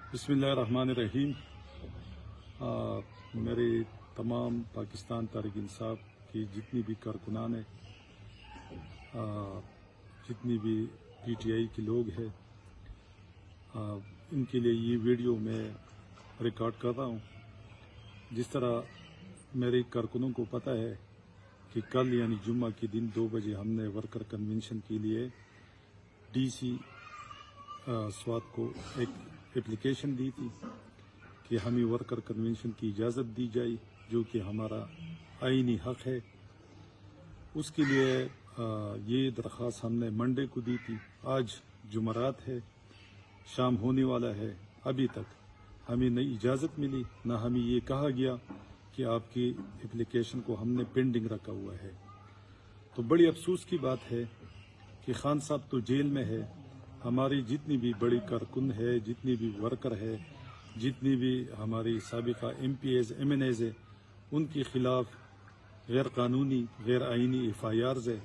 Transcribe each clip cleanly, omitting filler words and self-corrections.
بسم اللہ الرحمن الرحیم۔ میرے تمام پاکستان تحریک انصاف کی جتنی بھی کارکنان ہیں، جتنی بھی پی ٹی آئی کے لوگ ہیں، ان کے لیے یہ ویڈیو میں ریکارڈ کر رہا ہوں۔ جس طرح میرے کارکنوں کو پتہ ہے کہ کل یعنی جمعہ کے دن 2 بجے ہم نے ورکر کنونشن کے لیے ڈی سی سوات کو ایک اپلیکیشن دی تھی کہ ہمیں ورکر کنونشن کی اجازت دی جائے، جو کہ ہمارا آئینی حق ہے۔ اس کے لیے یہ درخواست ہم نے منڈے کو دی تھی۔ آج جمعرات ہے، شام ہونے والا ہے، ابھی تک ہمیں نہ اجازت ملی، نہ ہمیں یہ کہا گیا کہ آپ کی اپلیکیشن کو ہم نے پینڈنگ رکھا ہوا ہے۔ تو بڑی افسوس کی بات ہے کہ خان صاحب تو جیل میں ہے، ہماری جتنی بھی بڑی کارکن ہے، جتنی بھی ورکر ہے، جتنی بھی ہماری سابقہ M P As M N As ہے، ان کے خلاف غیر قانونی غیر آئینی ایف آئی آرز ہے۔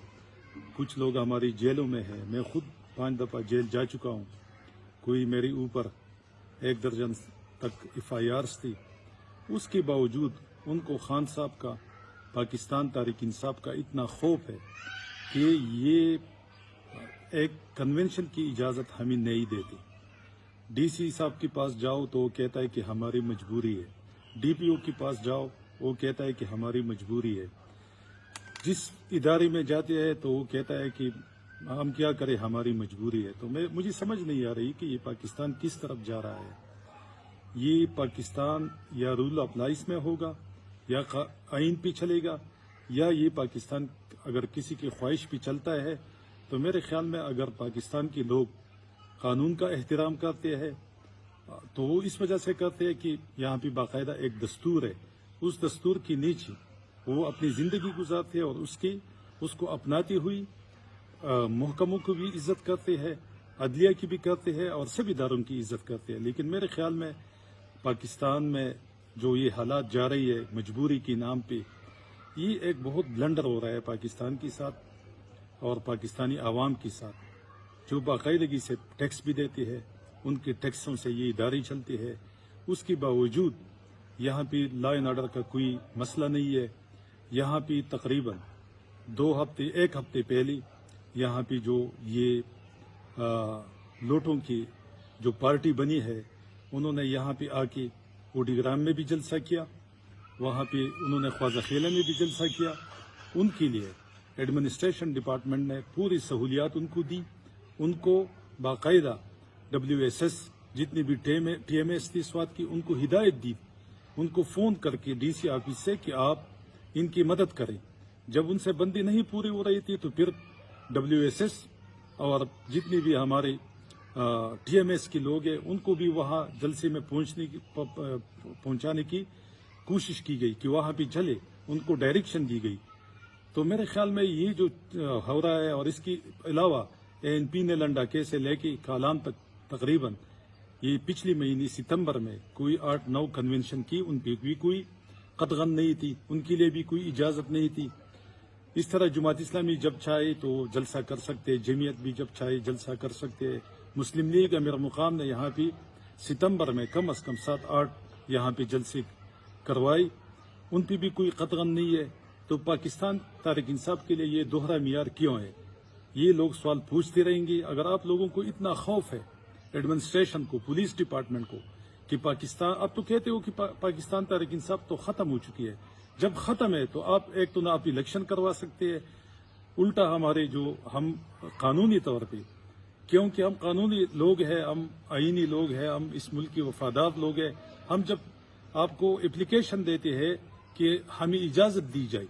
کچھ لوگ ہماری جیلوں میں ہیں، میں خود 5 دفعہ جیل جا چکا ہوں، کوئی میرے اوپر 1 درجن تک ایف آئی آرز تھی۔ اس کے باوجود ان کو خان صاحب کا، پاکستان تحریک انصاف کا اتنا خوف ہے کہ یہ ایک کنونشن کی اجازت ہمیں نہیں دیتی۔ ڈی سی صاحب کے پاس جاؤ تو وہ کہتا ہے کہ ہماری مجبوری ہے، ڈی پی او کے پاس جاؤ وہ کہتا ہے کہ ہماری مجبوری ہے، جس ادارے میں جاتے ہیں تو وہ کہتا ہے کہ ہم کیا کریں، ہماری مجبوری ہے۔ تو مجھے سمجھ نہیں آ رہی کہ یہ پاکستان کس طرف جا رہا ہے۔ یہ پاکستان یا رول آف لائس میں ہوگا، یا آئین پہ چلے گا، یا یہ پاکستان اگر کسی کی خواہش پہ چلتا ہے تو میرے خیال میں اگر پاکستان کے لوگ قانون کا احترام کرتے ہیں تو وہ اس وجہ سے کرتے ہیں کہ یہاں پہ باقاعدہ ایک دستور ہے، اس دستور کی نیچے وہ اپنی زندگی گزارتے ہیں، اور اس کو اپناتی ہوئی محکموں کو بھی عزت کرتے ہیں، عدلیہ کی بھی کرتے ہیں، اور سبھی اداروں کی عزت کرتے ہیں۔ لیکن میرے خیال میں پاکستان میں جو یہ حالات جا رہی ہے مجبوری کے نام پہ، یہ ایک بہت بلنڈر ہو رہا ہے پاکستان کے ساتھ اور پاکستانی عوام کے ساتھ، جو باقاعدگی سے ٹیکس بھی دیتے ہیں، ان کے ٹیکسوں سے یہ ادارے چلتے ہیں۔ اس کے باوجود یہاں پہ لا اینڈ آرڈر کا کوئی مسئلہ نہیں ہے۔ یہاں پہ تقریباً 1 ہفتے پہلے یہاں پہ جو یہ لوٹوں کی جو پارٹی بنی ہے، انہوں نے یہاں پہ آ کے اوڈی گرام میں بھی جلسہ کیا، وہاں پہ انہوں نے خواجہ خیلہ میں بھی جلسہ کیا۔ ان کے لیے ایڈمنسٹریشن ڈپارٹمنٹ نے پوری سہولیات ان کو دی، ان کو باقاعدہ WSS جتنی بھی ٹی ایم ایس تھی سوات کی، ان کو ہدایت دی، ان کو فون کر کے ڈی سی آفس سے کہ آپ ان کی مدد کریں۔ جب ان سے بندی نہیں پوری ہو رہی تھی تو پھر WSS اور جتنی بھی ہمارے ٹی ایم ایس کے لوگ ہیں ان کو بھی وہاں جلسے میں پہنچانے کی کوشش کی گئی کہ وہاں پہ چلے، ان کو ڈائریکشن دی گئی۔ تو میرے خیال میں یہ جو ہو رہا ہے، اور اس کے علاوہ ANP نے لنڈا سے لے کے کالام تک تقریباً یہ پچھلی مہینے ستمبر میں کوئی 8-9 کنونشن کی، ان پہ بھی کوئی قطغن نہیں تھی، ان کے لیے بھی کوئی اجازت نہیں تھی۔ اس طرح جماعت اسلامی جب چاہے تو جلسہ کر سکتے، جمعیت بھی جب چاہے جلسہ کر سکتے، مسلم لیگ امیر مقام نے یہاں پہ ستمبر میں کم از کم 7-8 یہاں پہ جلسے کروائی، ان پہ بھی کوئی قطغن نہیں ہے۔ تو پاکستان تحریک انصاف کے لیے یہ دوہرا معیار کیوں ہے؟ یہ لوگ سوال پوچھتے رہیں گے۔ اگر آپ لوگوں کو اتنا خوف ہے ایڈمنسٹریشن کو، پولیس ڈپارٹمنٹ کو، کہ پاکستان، اب تو کہتے ہو کہ پاکستان تحریک انصاف تو ختم ہو چکی ہے، جب ختم ہے تو آپ ایک تو نہ آپ الیکشن کروا سکتے ہیں، الٹا ہمارے جو ہم قانونی طور پہ، کیونکہ ہم قانونی لوگ ہیں، ہم آئینی لوگ ہیں، ہم اس ملک کے وفادار لوگ ہیں، ہم جب آپ کو اپلیکیشن دیتے ہیں کہ ہمیں اجازت دی جائے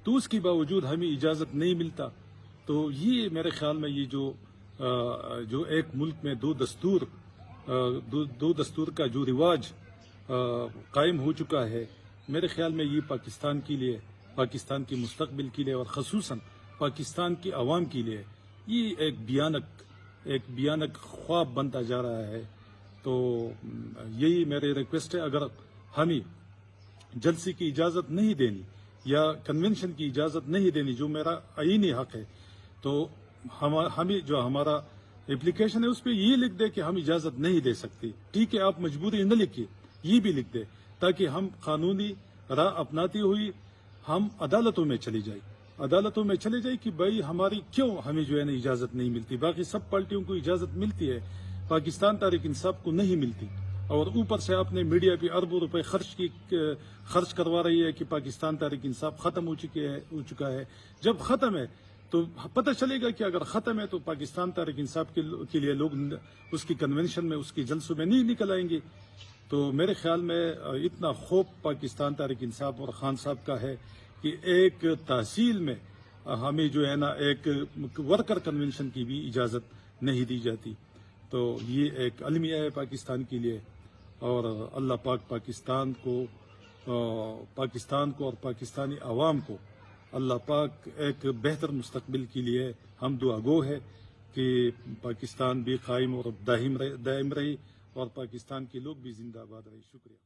تو اس کے باوجود ہمیں اجازت نہیں ملتا، تو یہ میرے خیال میں یہ جو ایک ملک میں دو دستور کا جو رواج قائم ہو چکا ہے، میرے خیال میں یہ پاکستان کے لیے، پاکستان کے مستقبل کے لیے، اور خصوصاً پاکستان کے عوام کے لیے یہ ایک بھیانک خواب بنتا جا رہا ہے۔ تو یہی میرے ریکویسٹ ہے، اگر ہمیں جلسے کی اجازت نہیں دینی یا کنونشن کی اجازت نہیں دینی، جو میرا آئینی حق ہے، تو ہمیں جو ہمارا اپلیکیشن ہے اس پہ یہ لکھ دے کہ ہم اجازت نہیں دے سکتے. ٹھیک ہے آپ مجبوری نہ لکھیے, یہ بھی لکھ دے تاکہ ہم قانونی راہ اپناتی ہوئی ہم عدالتوں میں چلی جائے کہ بھائی ہماری کیوں ہمیں جو ہے نا اجازت نہیں ملتی. باقی سب پارٹیوں کو اجازت ملتی ہے, پاکستان تحریک انصاف کو نہیں ملتی. اور اوپر سے آپ نے میڈیا پہ اربوں روپے خرچ کروا رہی ہے کہ پاکستان تحریک انصاف ختم ہو چکا ہے. جب ختم ہے تو پتہ چلے گا کہ اگر ختم ہے تو پاکستان تحریک انصاف کے لیے لوگ اس کی کنونشن میں اس کی جلسوں میں نہیں نکل آئیں گے. تو میرے خیال میں اتنا خوف پاکستان تحریک انصاف اور خان صاحب کا ہے کہ ایک تحصیل میں ہمیں جو ہے نا ایک ورکر کنونشن کی بھی اجازت نہیں دی جاتی. تو یہ ایک المیہ ہے پاکستان کے لیے, اور اللہ پاک پاکستان کو اور پاکستانی عوام کو اللہ پاک ایک بہتر مستقبل کے لیے ہم دعا گو ہے کہ پاکستان بھی قائم اور دائم رہے اور پاکستان کے لوگ بھی زندہ آباد رہے. شکریہ.